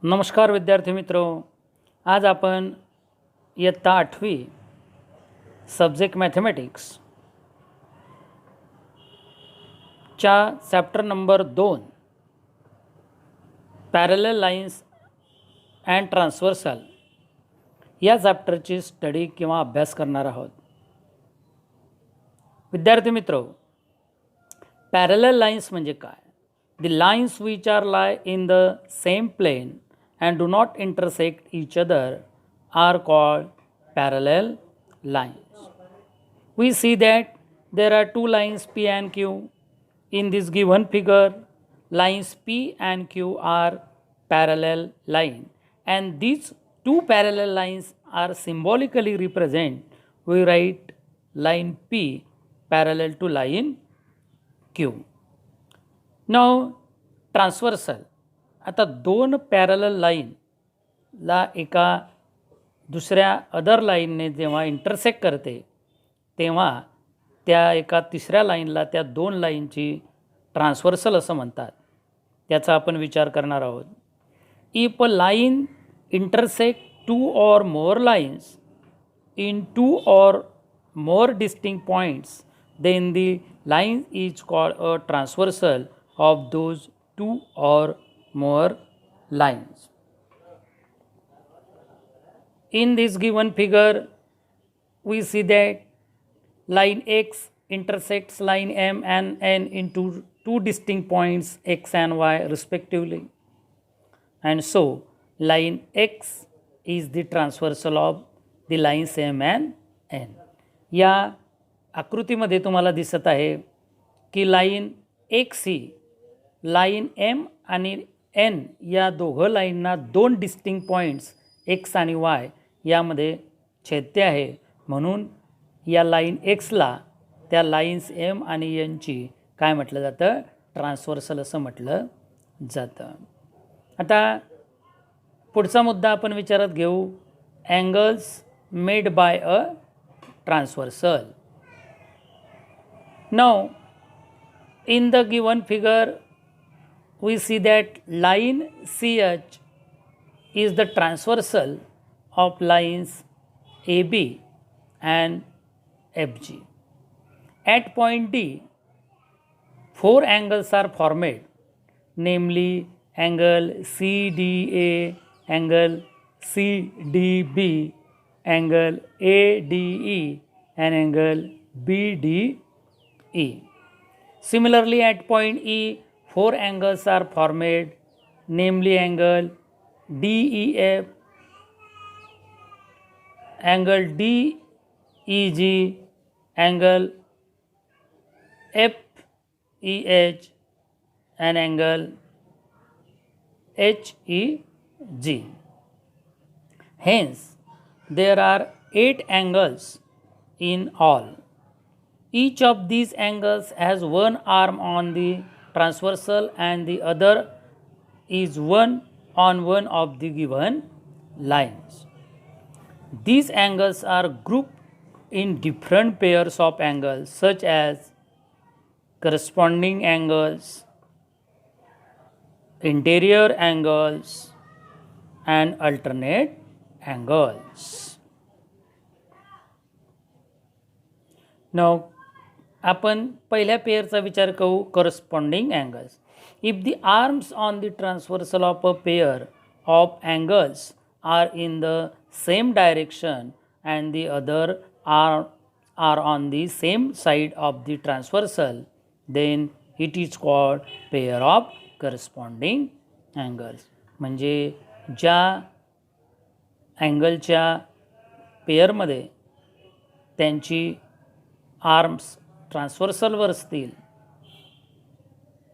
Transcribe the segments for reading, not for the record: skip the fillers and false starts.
नमस्कार विद्यार्थी मित्रों, आज आपण इयत्ता 8वी सब्जेक्ट मॅथमॅटिक्स च्या chapter number 2 parallel lines and transversal या चॅप्टरची स्टडी किंवा अभ्यास करणार आहोत. विद्यार्थी मित्रों, पॅरलल लाईन्स म्हणजे काय? The lines which are lie in the same plane and do not intersect each other are called parallel lines. We see that there are two lines P and Q. In this given figure, lines P and Q are parallel line, and these two parallel lines are symbolically represent. We write line P parallel to line Q. Now transversal. आता दोन parallel लाईनला एका दुसऱ्या other लाईनने जेव्हा intersect करते तेव्हा त्या एका तिसऱ्या लाईनला त्या दोन लाईनची ट्रान्सव्हर्सल असं म्हणतात. त्याचा आपण विचार करणार आहोत. If a line intersect to or more lines in to or more distinct points then the line is called a transversal of those two or more lines. In this given figure, we see that line X intersects line M and N into two distinct points X and Y respectively, and so line X is the transversal of the lines M and N. या आकृतीमध्ये तुम्हाला दिसत आहे की line x ही line M आणि N या दोघं लाईनना दोन डिस्टिंक्ट पॉईंट्स एक्स आणि वाय यामध्ये छेदते आहे. म्हणून या लाईन एक्सला त्या लाईन्स एम आणि एनची काय म्हटलं जातं? ट्रान्सव्हर्सल असं म्हटलं जातं. आता पुढचा मुद्दा आपण विचारात घेऊ. Angles made by a transversal. Now, in the given figure, we see that line CH is the transversal of lines AB and FG. At point D, four angles are formed, namely angle CDA, angle CDB, angle ADE, and angle BDE. Similarly, at point E, four angles are formed, namely angle DEF, angle DEG, angle FEH, and angle HEG. Hence, there are 8 angles in all. Each of these angles has one arm on the transversal and the other is one on one of the given lines. These angles are grouped in different pairs of angles such as corresponding angles, interior angles, and alternate angles. Now, आपण पहिल्या पेअरचा विचार करू. Corresponding angles. If the arms on the transversal of a pair of angles are in the same direction and the other are on the same side of the transversal, then it is called pair of corresponding angles. म्हणजे ज्या अँगलच्या पेअरमध्ये त्यांची arms ट्रान्सव्हर्सलवर असतील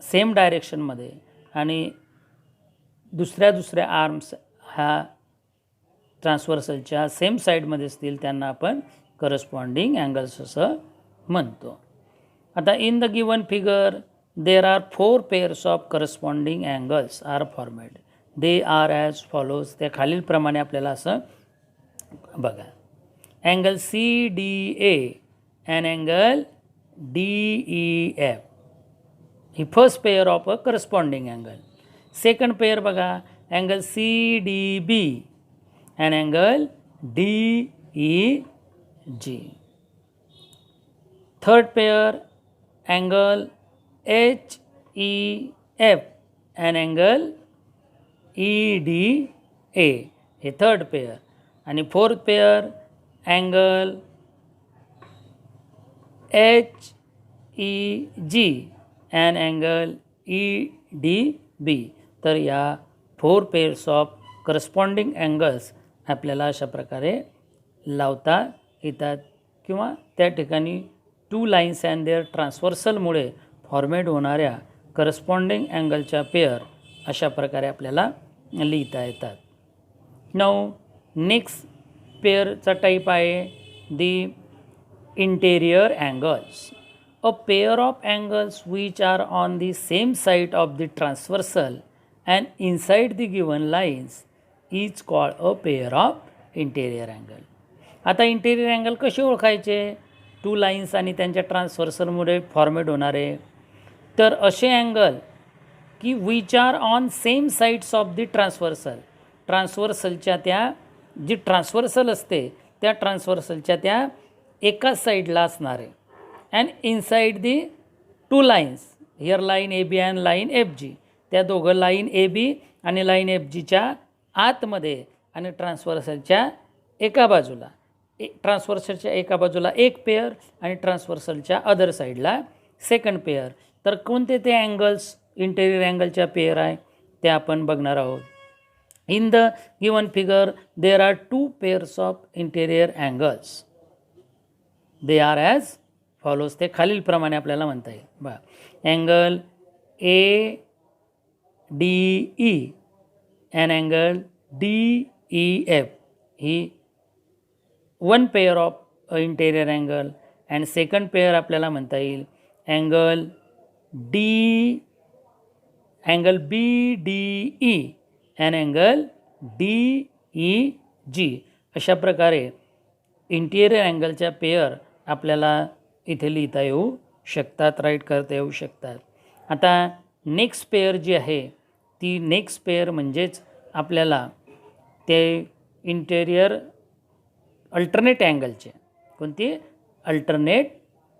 same डायरेक्शनमध्ये आणि दुसऱ्या arms ह्या ट्रान्सव्हर्सलच्या same साईडमध्ये असतील त्यांना आपण करस्पॉन्डिंग अँगल्स असं म्हणतो. आता in the given figure there are 4 pairs of corresponding angles are formed. They are as follows. त्या खालीलप्रमाणे आपल्याला असं बघा. Angle CDA and angle DEF. ही first pair of a corresponding angle. Second pair बघा angle CDB, and angle DEG. Third pair, angle HEF and angle EDA, हे third pair. आणि fourth pair, angle HEG and angle EDB. तर या 4 pairs of corresponding angles आपल्याला अशा प्रकारे लावता येतात किंवा त्या ठिकाणी 2 lines and their ट्रान्सव्हर्सलमुळे फॉर्मेट होणाऱ्या करस्पॉन्डिंग अँगलच्या पेअर अशा प्रकारे आपल्याला लिहिता येतात. नाऊ नेक्स्ट पेअरचा टाईप आहे the interior angles. A pair of angles which are on the same side of the transversal and inside the given lines is called a pair of interior angle. आता interior angle कसे ओळखायचे? 2 lines आणि त्यांच्या ट्रान्सव्हर्सलमुळे format होणारे. तर असे angle की which are on same sides of the transversal, ट्रान्सव्हर्सलच्या त्या जी ट्रान्सव्हर्सल असते त्या ट्रान्सव्हर्सलच्या त्या एकाच साईडला असणारे. And inside the 2 lines, here line A B and line F G, त्या दोघं लाईन ए बी आणि लाईन एफ जीच्या आतमध्ये आणि ट्रान्सव्हर्सलच्या एका बाजूला, ट्रान्सव्हर्सलच्या एका बाजूला एक पेअर आणि ट्रान्सव्हर्सलच्या अदर साईडला सेकंड पेअर. तर कोणते ते अँगल्स इंटेरियर अँगलच्या पेअर आहे ते आपण बघणार आहोत. In the given figure there R 2 pairs of interior angles. They are as follows. ते खालीलप्रमाणे आपल्याला म्हणता येईल. बघा, angle ADE and angle DEF he 1 pair of interior angle. And second pair आपल्याला म्हणता येईल angle BDE and angle DEG. अशा प्रकारे इंटेरियर अँगलच्या पेअर आपल्याला इथे लिहिता येऊ शकतात, राईट करता येऊ शकतात. आता नेक्स्ट पेअर जी आहे ती नेक्स्ट पेअर म्हणजेच आपल्याला ते इंटेरियर अल्टरनेट अँगलचे. कोणती? Alternate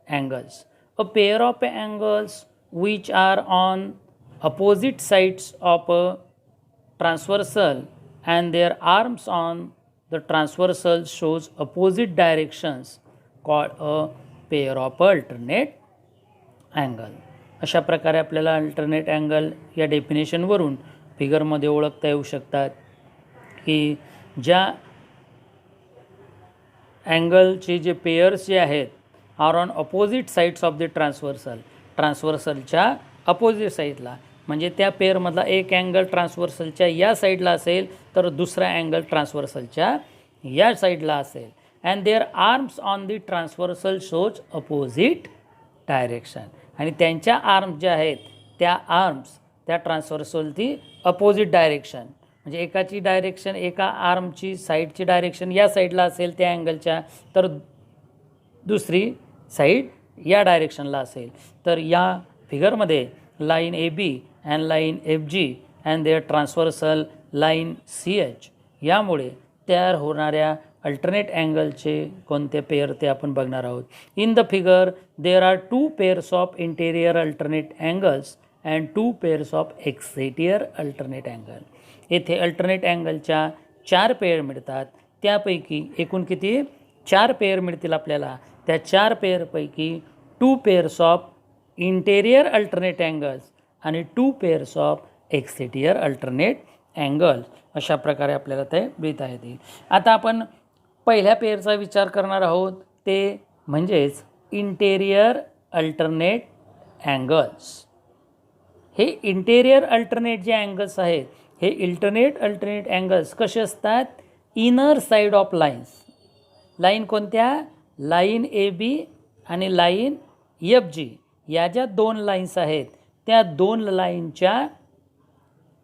angles. A pair of angles which are on opposite sides of a transversal and their arms on the transversal shows opposite directions called a pair of alternate angle. अशा प्रकारे आपल्याला alternate angle या डेफिनेशनवरून फिगरमध्ये ओळखता येऊ शकतात की ज्या अँगलचे जे पेयर्स जे आहेत are on opposite sides of the transversal, ट्रान्सव्हर्सलच्या अपोजिट साईडला, म्हणजे त्या पेअरमधला एक अँगल ट्रान्सव्हर्सलच्या या साईडला असेल तर दुसरा अँगल ट्रान्सव्हर्सलच्या या साईडला असेल. And their arms on the transversal shows opposite direction. आणि त्यांच्या आर्म्स ज्या आहेत त्या आर्म्स त्या ट्रान्सव्हर्सलची अपोजिट डायरेक्शन, म्हणजे एकाची डायरेक्शन, एका आर्मची साईडची डायरेक्शन या साईडला असेल त्या अँगलच्या, तर दुसरी साईड या डायरेक्शनला असेल. तर या फिगरमध्ये line A B and line F G and their transversal line CH यामुळे तयार होणाऱ्या अल्टरनेट अँगलचे कोणते पेअर ते आपण बघणार आहोत. In the figure there are 2 pairs of interior alternate angles and 2 pairs of exterior alternate angle. येथे अल्टरनेट अँगलच्या 4 पेअर मिळतात. त्यापैकी एकूण किती? 4 पेअर मिळतील आपल्याला. त्या 4 पेअरपैकी 2 pairs of interior alternate angles आणि 2 pairs of exterior alternate angles अशा प्रकारे आपल्याला ते लिहिता येतील. आता आपण पहिल्या पेअरचा विचार करणार आहोत, ते म्हणजेच इंटेरियर अल्टरनेट अँगल्स. हे इंटेरियर अल्टरनेट जे अँगल्स आहेत हे अल्टरनेट अँगल्स कसे असतात? Inner side of lines. Line कोणत्या? लाईन AB आणि लाईन FG या ज्या 2 लाईन्स आहेत त्या 2 लाईनच्या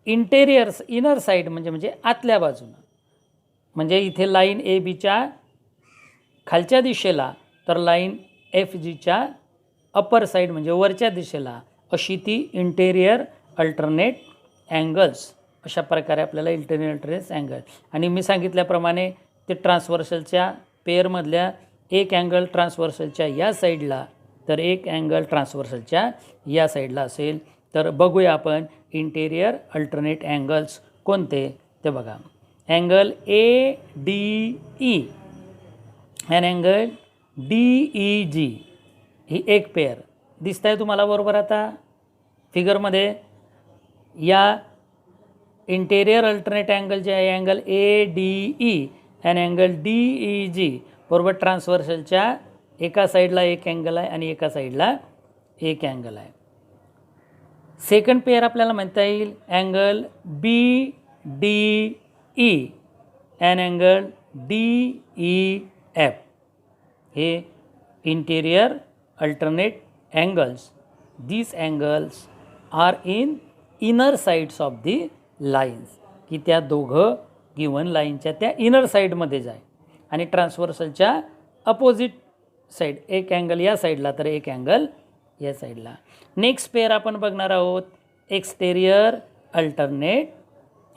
इंटेरियर्स इनर साईड म्हणजे आतल्या बाजूनं, म्हणजे इथे लाईन ABच्या खालच्या दिशेला तर लाईन FGच्या अपर साईड म्हणजे वरच्या दिशेला, अशी ती इंटेरियर अल्टरनेट अँगल्स अशा प्रकारे आपल्याला इंटरनल ट्रेस अँगल. आणि मी सांगितल्याप्रमाणे ते ट्रान्सव्हर्सलच्या पेअरमधल्या एक अँगल ट्रान्सव्हर्सलच्या या साईडला तर एक अँगल ट्रान्सव्हर्सलच्या या साईडला असेल. तर बघूया आपण इंटेरियर अल्टरनेट अँगल्स कोणते ते बघा. Angle ADE and angle DEG ही एक पेअर दिसत आहे तुम्हाला बरोबर. आता फिगरमध्ये या इंटेरियर अल्टरनेट अँगल जे आहे angle ADE and angle DEG बरोबर ट्रान्सव्हर्सलच्या एका साईडला एक अँगल आहे आणि एका साईडला एक अँगल आहे. सेकंड पेअर आपल्याला म्हणता येईल angle BDE and angle DEF. हे interior alternate angles. These angles are in inner sides of the lines, की त्या दोघं गिवन लाईनच्या त्या इनर साईडमध्ये जाय आणि ट्रान्सव्हर्सलच्या अपोजिट साईड एक अँगल या साईडला तर एक अँगल या साईडला. नेक्स्ट पेअर आपण बघणार आहोत एक्सटेरियर अल्टरनेट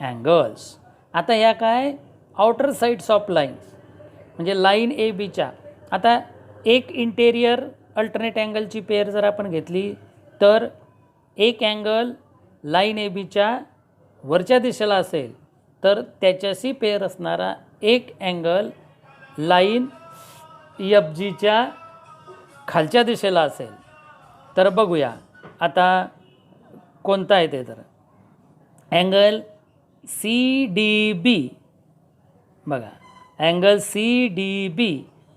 अँगल्स. आता ह्या काय आउटर साईड्स ऑफ लाईन्स म्हणजे लाईन ABच्या. आता एक इंटेरियर अल्टरनेट अँगलची पेअर जर आपण घेतली तर एक अँगल लाईन ABच्या वरच्या दिशेला असेल तर त्याच्याशी पेअर असणारा एक अँगल लाईन FGच्या खालच्या दिशेला असेल. तर बघूया आता कोणता आहे ते. तर अँगल CDB बघा, angle CDB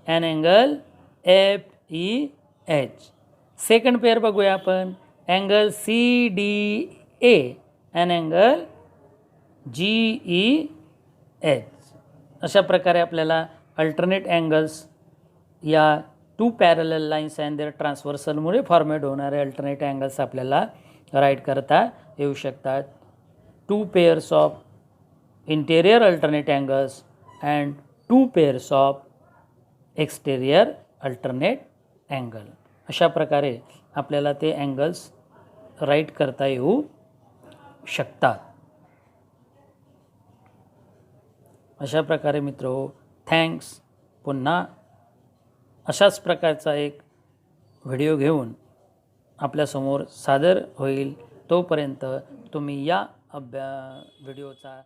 and angle FEH. Second pair बघूया आपण angle CDA and angle GEH. अशा प्रकारे आपल्याला अल्टरनेट अँगल्स या two parallel lines and their ट्रान्सव्हर्सलमुळे फॉर्मेट होणारे अल्टरनेट अँगल्स आपल्याला राईट करता येऊ शकतात. Two pairs of interior alternate angles and two pairs of exterior alternate angle. अशा प्रकारे आपल्याला ते अँगल्स राईट करता येऊ शकतात. अशा प्रकारे मित्रो थँक्स. पुन्हा अशाच प्रकारचा एक व्हिडिओ घेऊन आपल्यासमोर सादर होईल. तोपर्यंत तुम्ही या व्हिडिओचा